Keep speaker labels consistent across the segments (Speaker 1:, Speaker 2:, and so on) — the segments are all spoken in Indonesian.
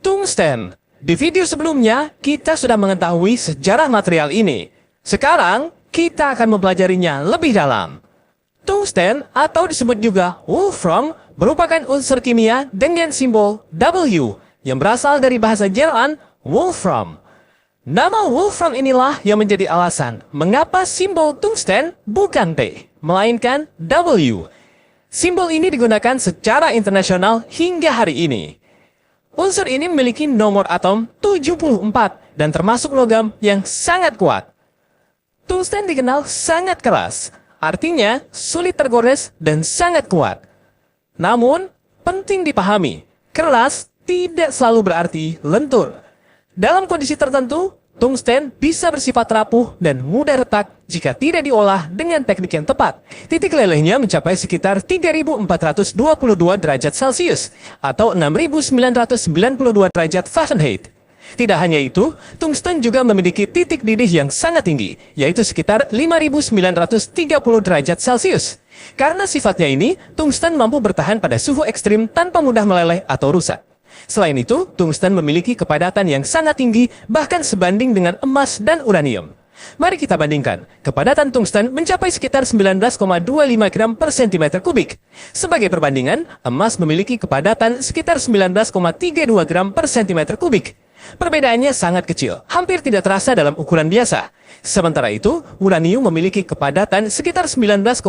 Speaker 1: Tungsten. Di video sebelumnya, kita sudah mengetahui sejarah material ini. Sekarang, kita akan mempelajarinya lebih dalam. Tungsten atau disebut juga wolfram merupakan unsur kimia dengan simbol W yang berasal dari bahasa Jerman wolfram. Nama wolfram inilah yang menjadi alasan mengapa simbol tungsten bukan T, melainkan W. Simbol ini digunakan secara internasional hingga hari ini. Unsur ini memiliki nomor atom 74 dan termasuk logam yang sangat kuat. Tungsten dikenal sangat keras, artinya sulit tergores dan sangat kuat. Namun, penting dipahami, keras tidak selalu berarti lentur. Dalam kondisi tertentu, tungsten bisa bersifat rapuh dan mudah retak jika tidak diolah dengan teknik yang tepat. Titik lelehnya mencapai sekitar 3.422 derajat Celcius atau 6.992 derajat Fahrenheit. Tidak hanya itu, tungsten juga memiliki titik didih yang sangat tinggi, yaitu sekitar 5.930 derajat Celcius. Karena sifatnya ini, tungsten mampu bertahan pada suhu ekstrim tanpa mudah meleleh atau rusak. Selain itu, tungsten memiliki kepadatan yang sangat tinggi, bahkan sebanding dengan emas dan uranium. Mari kita bandingkan. Kepadatan tungsten mencapai sekitar 19,25 gram per cm kubik. Sebagai perbandingan, emas memiliki kepadatan sekitar 19,32 gram per cm kubik. Perbedaannya sangat kecil, hampir tidak terasa dalam ukuran biasa. Sementara itu, uranium memiliki kepadatan sekitar 19,1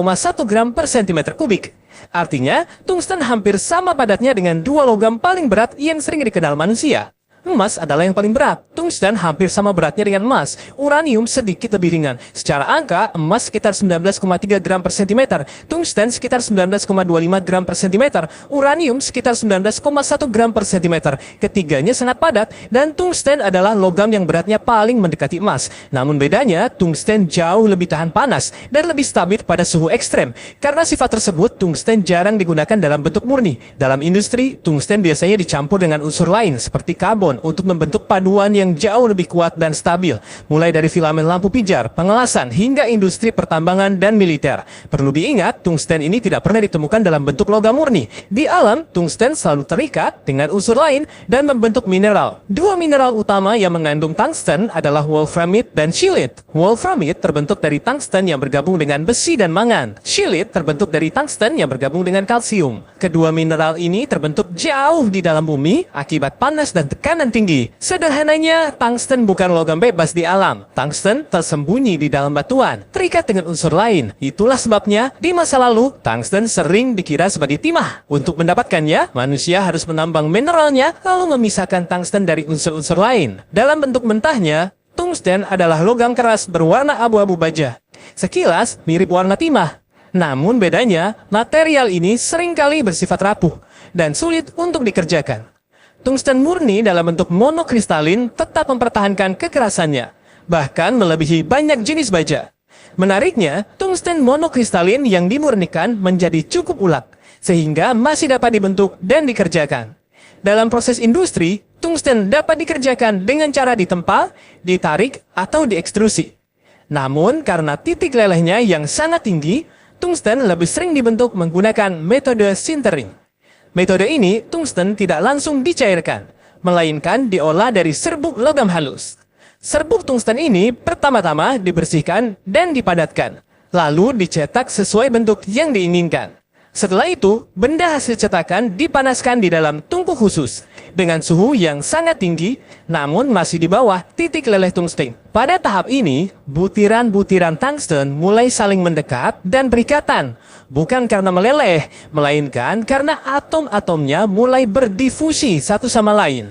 Speaker 1: gram per cm kubik. Artinya, tungsten hampir sama padatnya dengan dua logam paling berat yang sering dikenal manusia. Emas adalah yang paling berat. Tungsten hampir sama beratnya dengan emas. Uranium sedikit lebih ringan. Secara angka, emas sekitar 19,3 gram per cm, tungsten sekitar 19,25 gram per cm, uranium sekitar 19,1 gram per cm. Ketiganya sangat padat, dan tungsten adalah logam yang beratnya paling mendekati emas. Namun bedanya, tungsten jauh lebih tahan panas dan lebih stabil pada suhu ekstrem. Karena sifat tersebut, tungsten jarang digunakan dalam bentuk murni. Dalam industri, tungsten biasanya dicampur dengan unsur lain seperti karbon untuk membentuk paduan yang jauh lebih kuat dan stabil, mulai dari filamen lampu pijar, pengelasan, hingga industri pertambangan dan militer. Perlu diingat, tungsten ini tidak pernah ditemukan dalam bentuk logam murni. Di alam, tungsten selalu terikat dengan unsur lain dan membentuk mineral. Dua mineral utama yang mengandung tungsten adalah wolframite dan scheelite. Wolframite terbentuk dari tungsten yang bergabung dengan besi dan mangan. Scheelite terbentuk dari tungsten yang bergabung dengan kalsium. Kedua mineral ini terbentuk jauh di dalam bumi akibat panas dan tekanan tinggi. Sederhananya, tungsten bukan logam bebas di alam. Tungsten tersembunyi di dalam batuan, terikat dengan unsur lain. Itulah sebabnya, di masa lalu, tungsten sering dikira sebagai timah. Untuk mendapatkannya, manusia harus menambang mineralnya, lalu memisahkan tungsten dari unsur-unsur lain. Dalam bentuk mentahnya, tungsten adalah logam keras berwarna abu-abu baja. Sekilas, mirip warna timah. Namun bedanya, material ini seringkali bersifat rapuh dan sulit untuk dikerjakan. Tungsten murni dalam bentuk monokristalin tetap mempertahankan kekerasannya, bahkan melebihi banyak jenis baja. Menariknya, tungsten monokristalin yang dimurnikan menjadi cukup ulat, sehingga masih dapat dibentuk dan dikerjakan. Dalam proses industri, tungsten dapat dikerjakan dengan cara ditempa, ditarik, atau diekstrusi. Namun, karena titik lelehnya yang sangat tinggi, tungsten lebih sering dibentuk menggunakan metode sintering. Metode ini, tungsten tidak langsung dicairkan, melainkan diolah dari serbuk logam halus. Serbuk tungsten ini pertama-tama dibersihkan dan dipadatkan, lalu dicetak sesuai bentuk yang diinginkan. Setelah itu, benda hasil cetakan dipanaskan di dalam tungku khusus, dengan suhu yang sangat tinggi, namun masih di bawah titik leleh tungsten. Pada tahap ini, butiran-butiran tungsten mulai saling mendekat dan berikatan, bukan karena meleleh, melainkan karena atom-atomnya mulai berdifusi satu sama lain.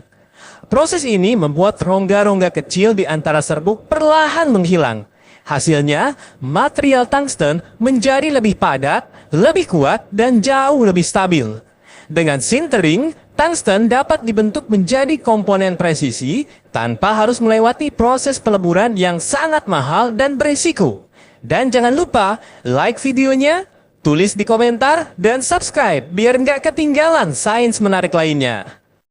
Speaker 1: Proses ini membuat rongga-rongga kecil di antara serbuk perlahan menghilang. Hasilnya, material tungsten menjadi lebih padat, lebih kuat, dan jauh lebih stabil. Dengan sintering, tungsten dapat dibentuk menjadi komponen presisi tanpa harus melewati proses peleburan yang sangat mahal dan berisiko. Dan jangan lupa, like videonya, tulis di komentar, dan subscribe biar nggak ketinggalan sains menarik lainnya.